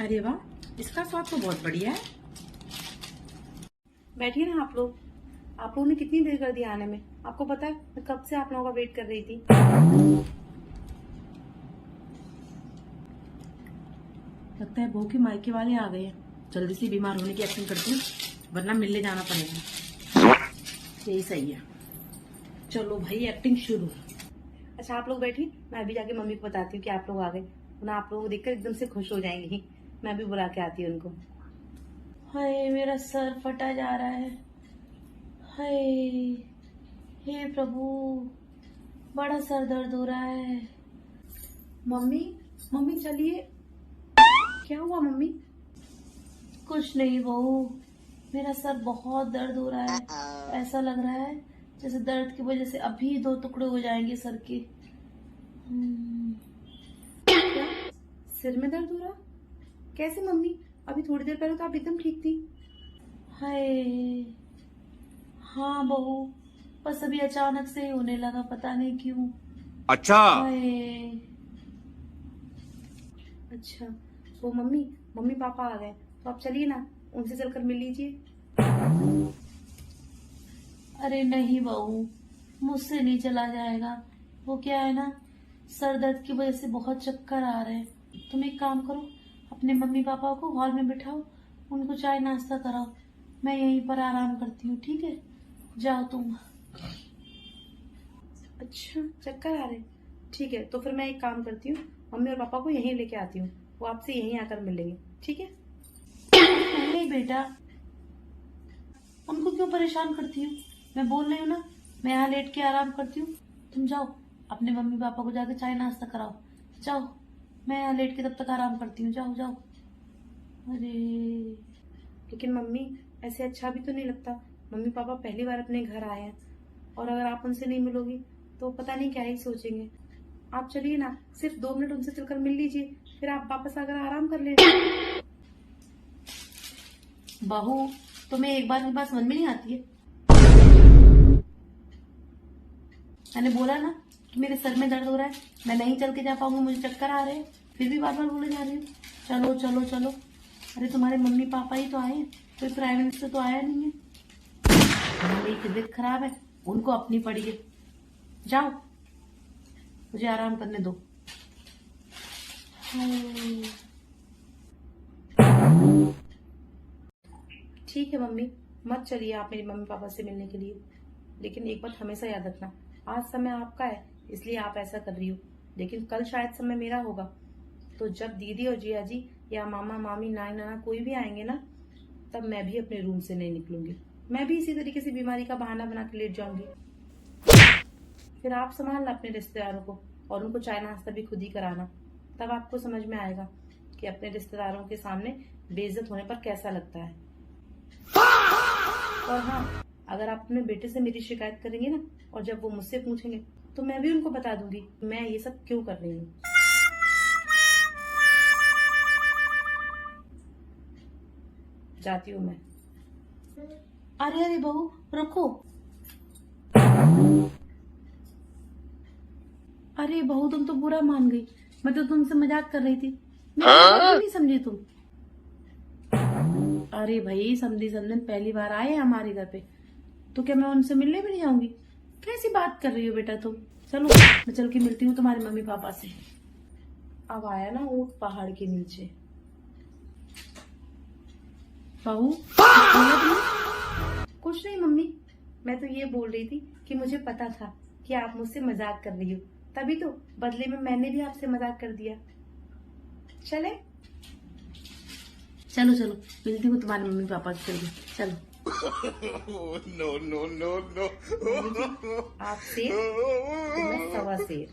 अरे वाह, इसका स्वाद तो बहुत बढ़िया है। बैठिए ना आप लोग। आप लोगों ने कितनी देर कर दी आने में? आपको पता है मैं कब से आप लोगों का वेट कर रही थी। लगता है बहू के मायके वाले आ गए हैं। जल्दी से बीमार होने की एक्टिंग करती हूँ, वरना मिलने जाना पड़ेगा। यही सही है। चलो भाई, एक्टिंग शुरू। अच्छा आप लोग बैठिए, मैं अभी जाके मम्मी को बताती हूँ कि आप लोग आ गए। उन्हें आप लोगों को देखकर एकदम से खुश हो जाएंगी। मैं अभी बुला के आती हूँ उनको। हाय, मेरा सर फटा जा रहा है। हाय, हे प्रभु, बड़ा सर दर्द हो रहा है। मम्मी, मम्मी चलिए। क्या हुआ मम्मी? कुछ नहीं बहू, मेरा सर बहुत दर्द हो रहा है। ऐसा लग रहा है जैसे दर्द की वजह से अभी 2 टुकड़े हो जाएंगे सर के। क्या? सिर में दर्द हो रहा? कैसे मम्मी? अभी थोड़ी देर पहले तो आप एकदम ठीक थी। हाय, हाँ बहू, बस अभी अचानक से ही होने लगा, पता नहीं क्यों। अच्छा। हाय, अच्छा। वो मम्मी, मम्मी पापा आ गए तो आप चलिए ना, उनसे चलकर मिल लीजिए। अरे नहीं बहू, मुझसे नहीं चला जाएगा। वो क्या है ना, सर दर्द की वजह से बहुत चक्कर आ रहे हैं। तुम एक काम करो, अपने मम्मी पापा को हॉल में बिठाओ, उनको चाय नाश्ता कराओ। मैं यहीं पर आराम करती हूँ, ठीक है? जाओ तुम। अच्छा, चक्कर आ रहे? ठीक है, तो फिर मैं एक काम करती हूँ, मम्मी और पापा को यहीं लेके आती हूँ। वो आपसे यहीं आकर मिलेंगे, ठीक है? नहीं बेटा, उनको क्यों परेशान करती हूँ? मैं बोल रही हूँ ना, मैं यहाँ लेट के आराम करती हूँ। तुम जाओ, अपने मम्मी पापा को जाके चाय नाश्ता कराओ। जाओ, मैं यहाँ लेट के तब तक आराम करती हूँ। जाओ जाओ। अरे लेकिन मम्मी, ऐसे अच्छा भी तो नहीं लगता। मम्मी पापा पहली बार अपने घर आए हैं, और अगर आप उनसे नहीं मिलोगी तो पता नहीं क्या ही सोचेंगे। आप चलिए ना, सिर्फ 2 मिनट उनसे चलकर मिल लीजिए, फिर आप वापस आकर आराम कर लेना। बहू, तुम्हें एक बार की बात समझ में नहीं आती है? मैंने बोला ना कि मेरे सर में दर्द हो रहा है, मैं नहीं चल के जा पाऊंगी, मुझे चक्कर आ रहे हैं, फिर भी बार बार बोले जा रही हूँ चलो चलो चलो। अरे तुम्हारे मम्मी पापा ही तो आए हैं, कोई प्राइम मिनिस्टर तो आया नहीं है। मेरी तबीयत खराब है, उनको अपनी पड़ी है। जाओ, मुझे आराम करने दो। ठीक है मम्मी, मत चलिए आप मेरी मम्मी पापा से मिलने के लिए। लेकिन एक बात हमेशा याद रखना, आज समय आपका है इसलिए आप ऐसा कर रही हो, लेकिन कल शायद समय मेरा होगा। तो जब दीदी और जिया जी या मामा मामी नानी नाना कोई भी आएंगे ना, तब मैं भी अपने रूम से नहीं निकलूंगी। मैं भी इसी तरीके से बीमारी का बहाना बना के लेट जाऊंगी। फिर आप संभालना अपने रिश्तेदारों को, और उनको चाय नाश्ता भी खुद ही कराना। तब आपको समझ में आएगा कि अपने रिश्तेदारों के सामने बेइज्जत होने पर कैसा लगता है। और हाँ, अगर आप अपने बेटे से मेरी शिकायत करेंगे ना, और जब वो मुझसे पूछेंगे तो मैं भी उनको बता दूंगी मैं ये सब क्यों कर रही हूँ। जाती हूँ मैं। अरे अरे बहू, रुको। अरे बहू, तुम तो बुरा मान गई। मैं तो तुमसे मजाक कर रही थी। मैं नहीं समझी तुम। अरे भाई, समझी समझन पहली बार आए हैं हमारे घर पे, तो क्या मैं उनसे मिलने भी नहीं जाऊंगी? कैसी बात कर रही हो बेटा तुम? चलो, मैं चल के मिलती हूँ तुम्हारे मम्मी पापा से। अब आया ना ऊँट पहाड़ के नीचे। बहू, कुछ नहीं मम्मी, मैं तो ये बोल रही थी कि मुझे पता था कि आप मुझसे मजाक कर रही हो, तभी तो बदले में मैंने भी आपसे मजाक कर दिया। चले? चलो चलो, मिलती हूँ तुम्हारे मम्मी पापा से जल्दी। चलो। No no no no. आप शेर तो मैं 1.25 शेर।